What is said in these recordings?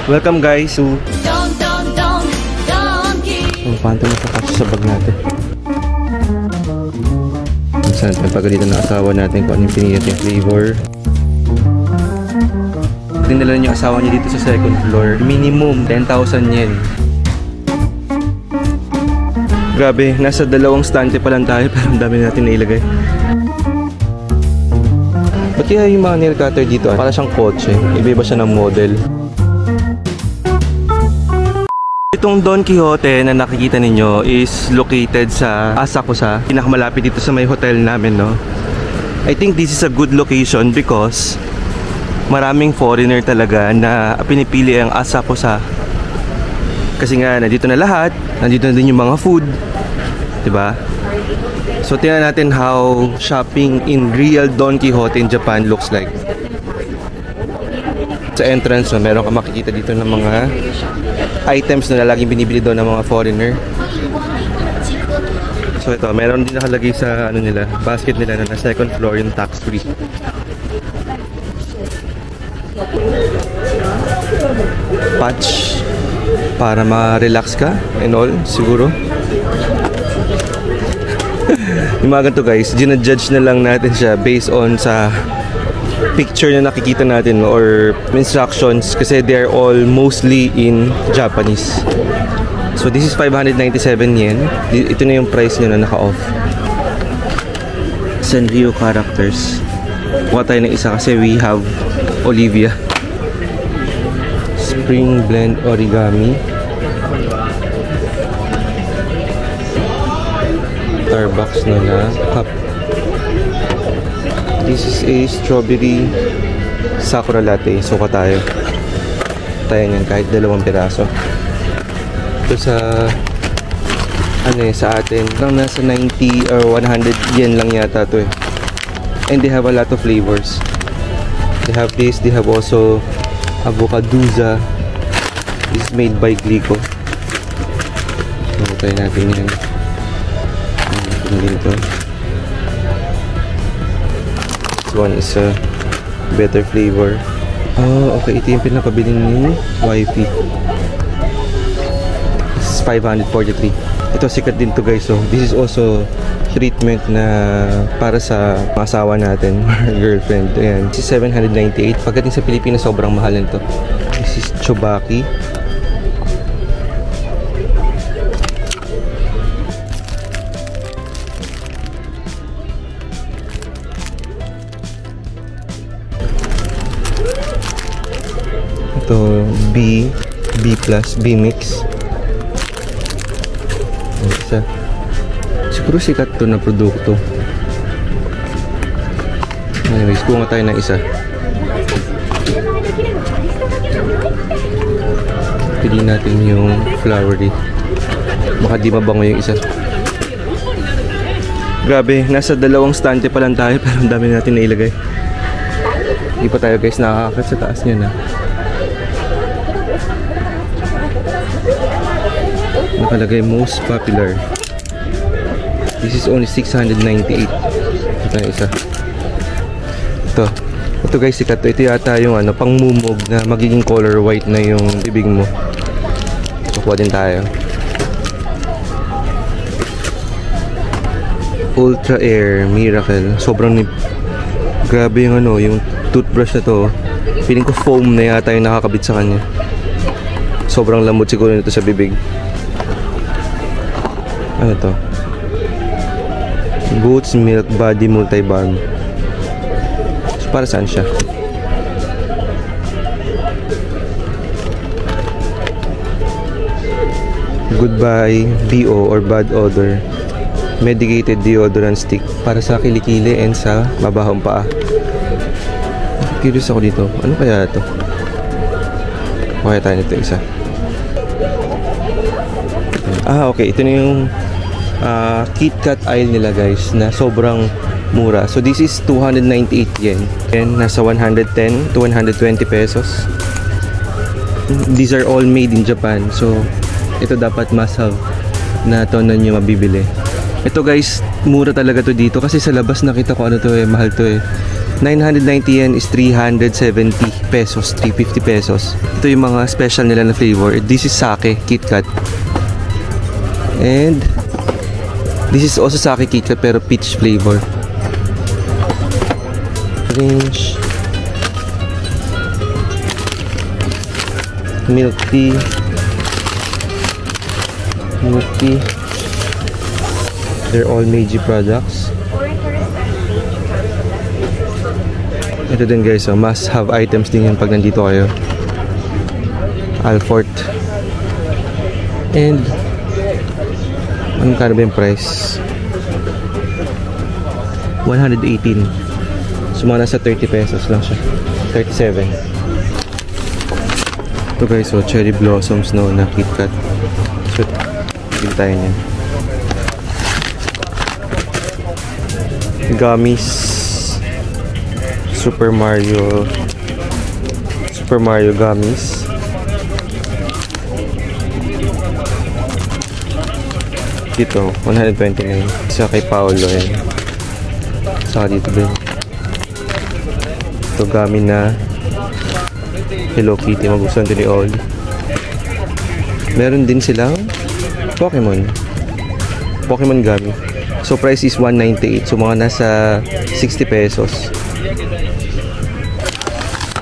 Welcome guys to... Ang panto na sa bag natin. Saan pagalitan ng asawa natin kung anong pinili natin flavor. Dinala niyo yung asawa niya dito sa second floor. Minimum 10,000 yen. Grabe, nasa dalawang stante pa lang tayo pero ang dami natin nailagay. Ba't kaya yung mga nail cutter dito? Para siyang kotse. Iba-iba siya ng model. Itong Don Quijote na nakikita ninyo is located sa Asakusa. Pinakamalapit dito sa may hotel namin, no? I think this is a good location because maraming foreigner talaga na pinipili ang Asakusa. Kasi nga, nandito na lahat. Nandito na din yung mga food. Diba? So, tingnan natin how shopping in real Don Quijote in Japan looks like. Sa entrance, no, meron ka makikita dito ng mga items na laging binibili doon ng mga foreigner. So, ito, meron din nakalagay sa ano nila, basket nila na second floor yung tax free. Patch para ma-relax ka and all, siguro. Yung mga ganito guys, ginajudge na lang natin siya based on sa picture na nakikita natin or instructions kasi they're all mostly in Japanese. So this is 597 yen. Ito na yung price niya na naka-off. Sanrio characters. Kuha tayo ng isa kasi we have Olivia. Spring blend origami. Starbucks na cup. This is a strawberry sakura latte. Suka tayo. Tayo niyan kahit 2 piraso. Ito sa ano sa atin lang nasa 90 or 100 yen lang yata to eh. And they have a lot of flavors. They have this, they have also avocaduza. This is made by Glico. Try natin yan. Dito. This one is a better flavor. Oh, okay. Ito yung pinapabili ni wifey. This is 543. Ito sikat din to guys. So this is also treatment na para sa asawa natin or girlfriend. Ayan. This is 798. Pagdating sa Pilipinas, sobrang mahal nito. This is Chobaki. Ito, B plus, B mix. Isa. Siguro sikat to na produkto. Anyways, kuha tayo ng isa. Pili natin yung flowery. Baka di mabango yung isa. Grabe, nasa dalawang stante pa lang tayo pero ang dami natin nailagay. Hindi pa tayo guys nakakakat sa taas niya na. Nakalagay most popular. This is only 698. Ito yung isa. Ito guys, sikat to. Ito yata yung ano, pang mumog na magiging color white na yung bibig mo. So, kuha din tayo. Ultra Air Miracle. Sobrang grabe yung ano, yung toothbrush na to. Feeling ko foam na yata yung nakakabit sa kanya. Sobrang lambot siguro nito sa bibig. Ano to? Boots Milk Body Multi-Balm. So, para saan siya? Goodbye BO or Bad Odor Medicated Deodorant Stick. Para sa kilikili and sa babahong paa. Curious ako dito. Ano kaya ito? Kaya tayo nito isa. Okay. Ito na yung KitKat aisle nila guys na sobrang mura. So this is 298 yen. And nasa 110 to 120 pesos. These are all made in Japan. So ito dapat must have na ito na nyo mabibili. Ito guys, mura talaga to dito. Kasi sa labas nakita ko ano to eh, mahal to eh. 990 yen is 370 pesos, 350 pesos. Ito yung mga special nila na flavor. This is sake KitKat. And this is also sake KitKat pero peach flavor. Orange. Milk tea. Milk tea. They're all Meiji products. Ito din guys, so must have items din yun pag nandito kayo. Alfort. And anong kano ba yung price? 118. So mga nasa 30 pesos lang siya. 37. Ito guys, so cherry blossoms no na KitKat. So bili tayo niyan. Gummies. Super Mario gummies. Dito 129. Isa kay Paolo yan. Saka dito din. Ito gummy na Hello Kitty. Magustuhan ito ni Oli. Meron din silang Pokemon gummy. So price is 198. So mga nasa 60 pesos.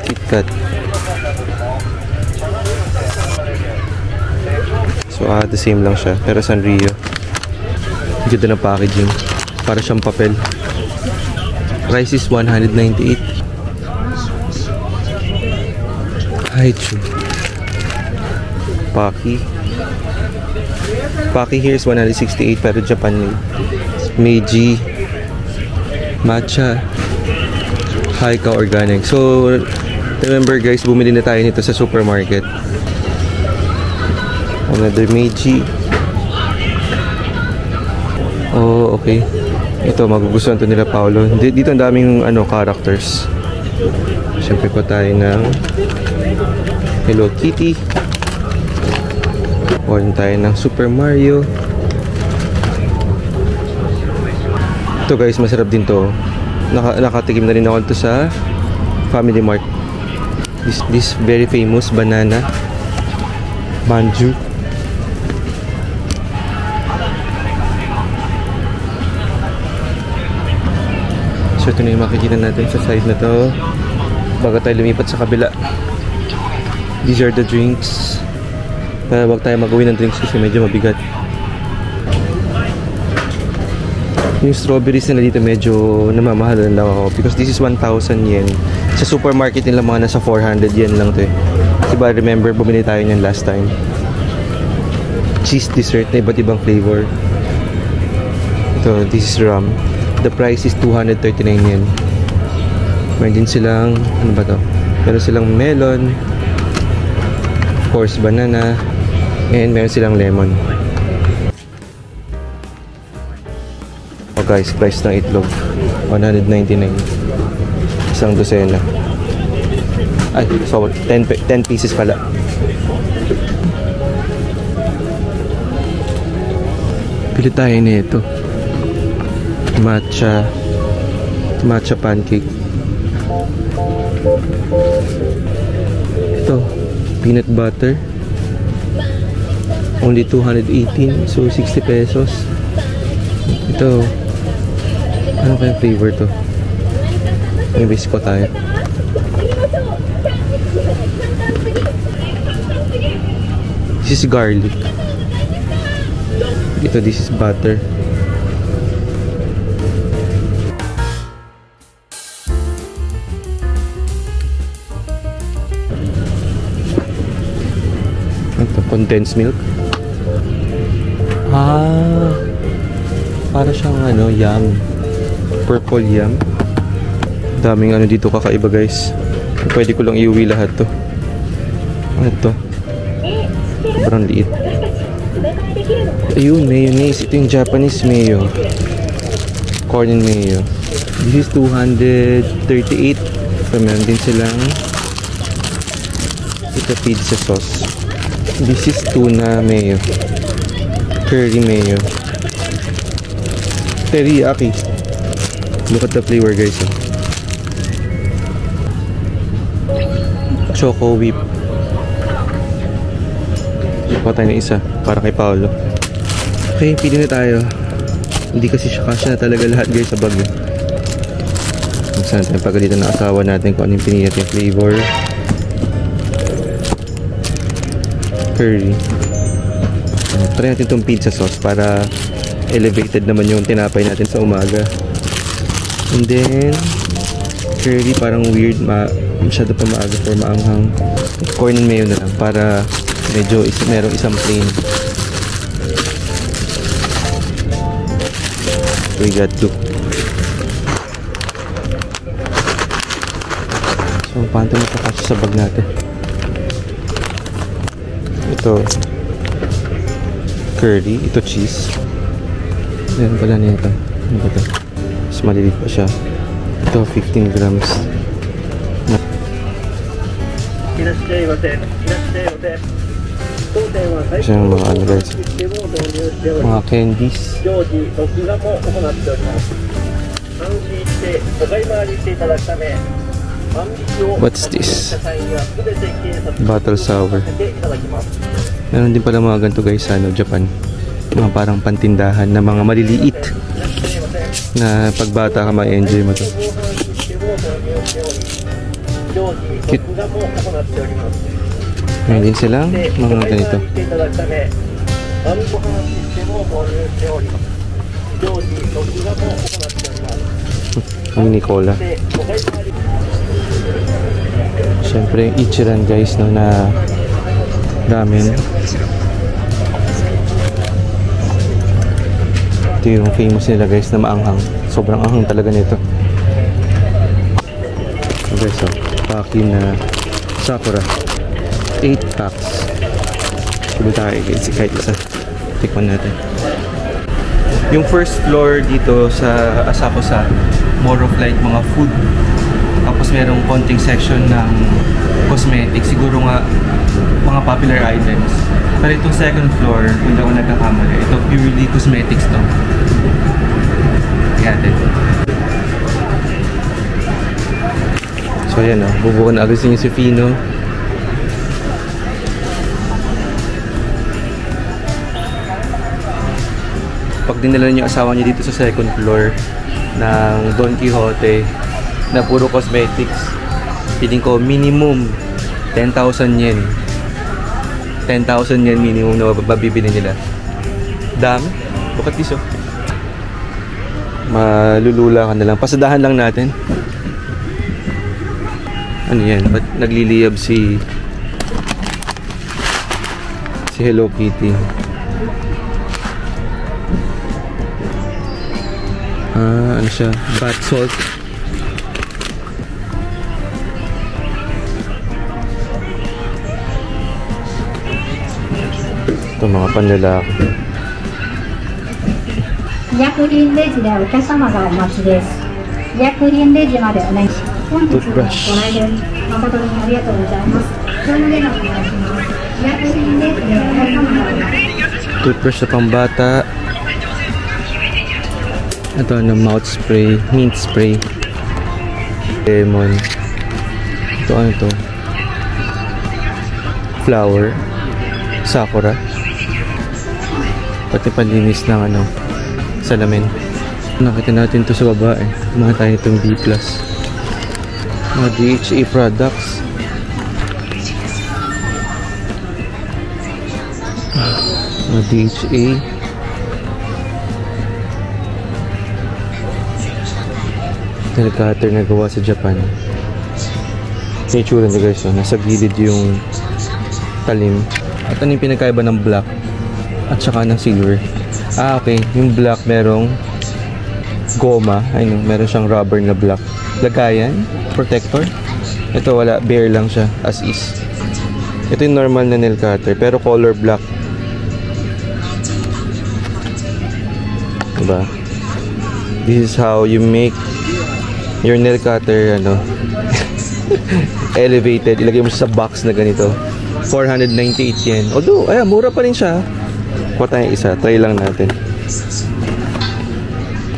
KitKat. So the same lang siya. Pero Sanrio. Ganda ng packaging. Para siyang papel. Price is 198. Haichu. Paki here is 168 pero Japan made. Meiji Matcha Haika Organic. So remember guys, bumili na tayo nito sa supermarket. Another Meiji. Oh, okay. Ito magugustuhan to nila Paolo. Dito ang daming characters. Siyempre pa tayo ng Hello Kitty. Order tayo ng Super Mario. Ito guys, masarap din to. Nakatikim na rin ako to sa Family Mart. This very famous banana manju. So ito na yung makikita natin sa side na to bago tayo lumipat sa kabila. These are the drinks. Para wag tayo mag-uwi ng drinks kasi medyo mabigat. Yung strawberries na dito medyo namamahalan lang ako because this is 1,000 yen. Sa supermarket nila mga nasa 400 yen lang to eh. Diba remember bumili tayo niyan last time. Cheese dessert na iba't ibang flavor. Ito, this is rum. The price is 239 yen. Meron din silang, ano ba to? Meron silang melon. Of course, banana. And meron silang lemon. Oh guys, price ng itlog 199. Isang dosena. Ay, sorry, 10 pieces pala. Pili tayo nito. Matcha pancake. Ito, peanut butter. Only 218, so 60 pesos. Ito, ano kayang flavor to? May bisco tayo. This is garlic. Ito, this is butter. Ito, condensed milk. Para siyang yam. Purple yam. Daming dito kakaiba guys. Pwede ko lang iuwi lahat to. Ano to? Sobrang liit. Ayun, mayonnaise. Ito yung Japanese mayo. Corn and mayo. This is 238. So, meron din silang ito pizza sauce. This is tuna mayo. Curry mayo. Teriyaki. Look at the flavor guys. Choco whip. Kuha tayo ng isa para kay Paolo. Okay, pili na tayo. Hindi kasi siya kasya na talaga lahat guys sa bag. Saan tayo pagalitan ng asawa natin kung ano yung pinili natin flavor. Curry. Try natin itong pizza sauce para elevated naman yung tinapay natin sa umaga. And then curry, parang weird, masyado pa maaga for maanghang. Corn and mayo na lang para medyo merong isang plain. We got 2. So paano ito makakasya sa bag natin? Ito curry, ito cheese. Meron pala nito. Ano ba ito? Mas maliliit pa siya. Ito 15 grams. Siya yung mga ano guys, mga candies. What's this? Bottle sour. Meron din pala mga ganito guys sa Japan. Mga parang pantindahan na mga maliliit na pagbata ka ma-enjoy mo to. Cute. Meron din silang mga ganito. Mini cola. Siyempre yung Ichiran guys, no, na ramen. Ito yung famous nila guys na maanghang. Sobrang anghang talaga nito. Okay, so paki na Sakura 8 packs. Sabi tayo guys, kahit isa tikman natin. Yung first floor dito sa Asakusa, more of like mga food. Tapos merong konting section ng cosmetics, siguro nga mga popular items. Pero itong second floor, kung hindi ako nagkakamali, ito purely cosmetics to. Ayan din. So ayan o, bubukan na agad si Fino. Pag dinala niyo asawa niya dito sa second floor ng Don Quijote na puro cosmetics, feeling ko minimum 10,000 yen. 10,000 yen minimum na mabibili nila. Dami. Look at this oh. Malulula ka na lang. Pasadahan lang natin. Ano yan? Ba't nagliliyab si Hello Kitty? Ano siya? Bath salt. Ito mga panlalaki. 薬品レジでお客様がお待ちです。薬品レジまでお願いします。本日はご来店誠にありがとうございます。業務連絡お願いします。薬品レジでお客様がお待ちです。 Toothbrush sa pambata. Ito ano, mouth spray, mint spray, lemon. Ito ano to? Flower, Sakura. Pati panlinis ng ano, salamin. Nakita natin to sa baba eh. Mga tayo itong B+. Mga DHA products. Mga DHA. Nag-cutter na gawa sa Japan. Yung itsura nyo guys, oh, nasa gilid yung talim. At ano yung pinagkaiba ng black at saka ng silver? Ah, okay. Yung black merong goma. Ayun, meron siyang rubber na black. Lagayan, protector. Ito wala, bare lang siya as is. Ito yung normal na nail cutter pero color black. Diba? This is how you make your nail cutter ano elevated. Ilagay mo siya sa box na ganito. 498 yen. Although, ayan, mura pa rin siya. Kuha tayong isa. Try lang natin.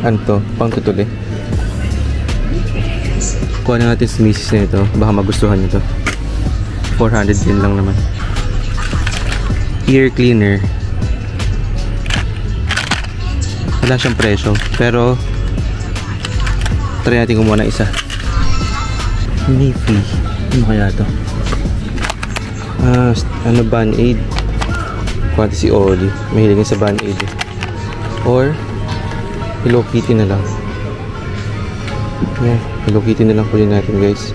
Ano to? Pang tutuli. Kuha na natin si misis na ito. Baka magustuhan nito. 400 din lang naman. Ear cleaner. Wala siyang presyo, pero try natin kumuha ng isa. Nifty. Ano kaya to? Ano, Band-Aid. Kuha si Oli. Mahilig sa Band-Aid. Or Hello Kitty na lang. Yeah, Hello Kitty na lang po din natin, guys.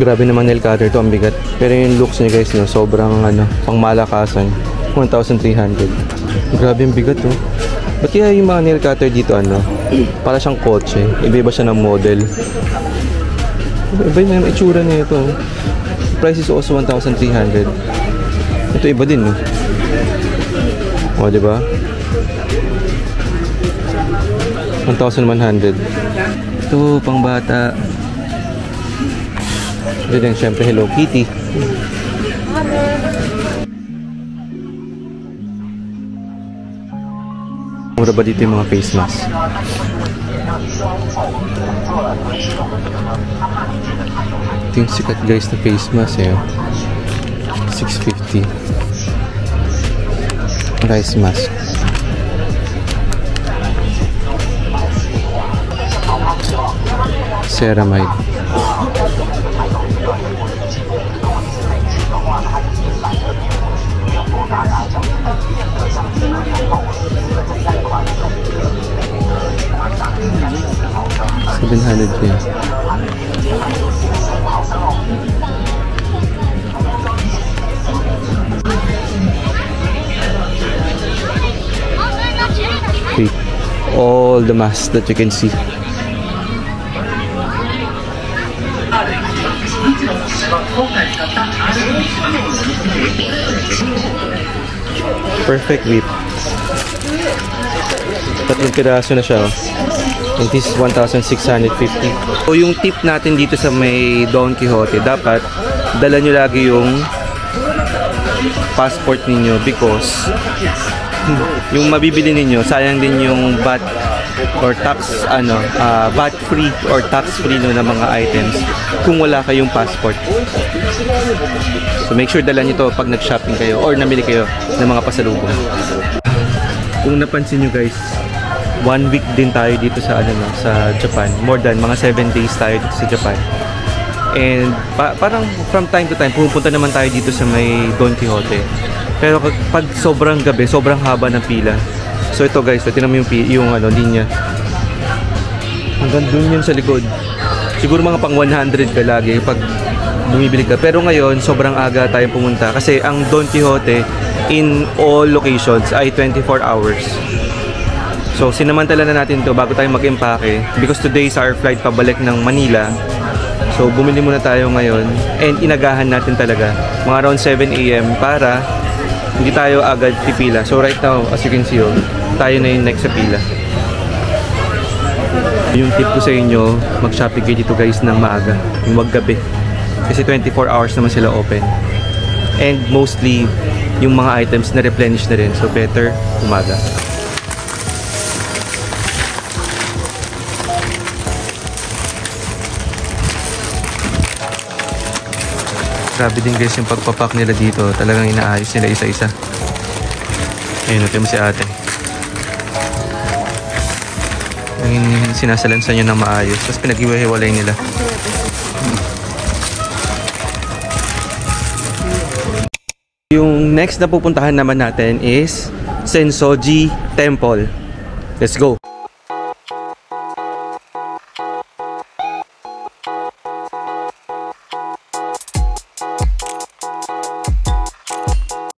Grabe naman nail cutter to, ang bigat. Pero yung looks niya, guys, no, sobrang ano, pang malakasan. 1,300. Grabe yung bigat, oh. Ba't kaya yung mga nail cutter dito, ano, para siyang kotse. Iba-iba siya ng model. Iba yung itsura niya ito. Price is also 1,300. Ito iba din, no? O, diba? 1,100. Ito, pang bata. Ito din, syempre, Hello Kitty. Mura ba dito yung mga face mask? Ito yung sikat, guys, na face mask, eh. 650. Rice mask. Ceramide. $700 yan. Okay. All the masks that you can see. Perfect whip. 3 piraso na siya. And this is 1,650. So yung tip natin dito sa may Don Quijote, dapat dala nyo lagi yung passport ninyo because yung mabibili ninyo, sayang din yung VAT or tax, VAT free or tax free no, ng mga items kung wala kayong passport. So make sure dala nyo to pag nag-shopping kayo or namili kayo ng mga pasalubong. Kung napansin nyo, guys, 1 week din tayo dito sa sa Japan. More than mga 7 days tayo dito sa Japan. And parang from time to time pupunta naman tayo dito sa may Don Quijote. Pero pag sobrang gabi, sobrang haba ng pila. So ito, guys, tingnan mo yung linya. Hanggang dun yun sa likod. Siguro mga pang 100 ka lagi pag bumibili ka. Pero ngayon, sobrang aga tayo pumunta kasi ang Don Quijote in all locations ay 24 hours. So sinamantala na natin to bago tayo mag-empake because today is our flight pabalik ng Manila. So bumili muna tayo ngayon and inagahan natin talaga mga around 7 AM para hindi tayo agad pipila. So right now, as you can see, tayo na yung next sa pila. Yung tip ko sa inyo, mag-shopping kayo dito, guys, ng maaga, yung wag gabi. Kasi 24 hours naman sila open. And mostly, yung mga items na replenish na rin. So better umaga. Grabe din, guys, yung pagpapak nila dito. Talagang inaayos nila isa-isa. Ayun, natin mo si ate. Sinasalansan nyo ng maayos. Tapos pinag-iwahiwalay nila. Yung next na pupuntahan naman natin is Sensoji Temple. Let's go!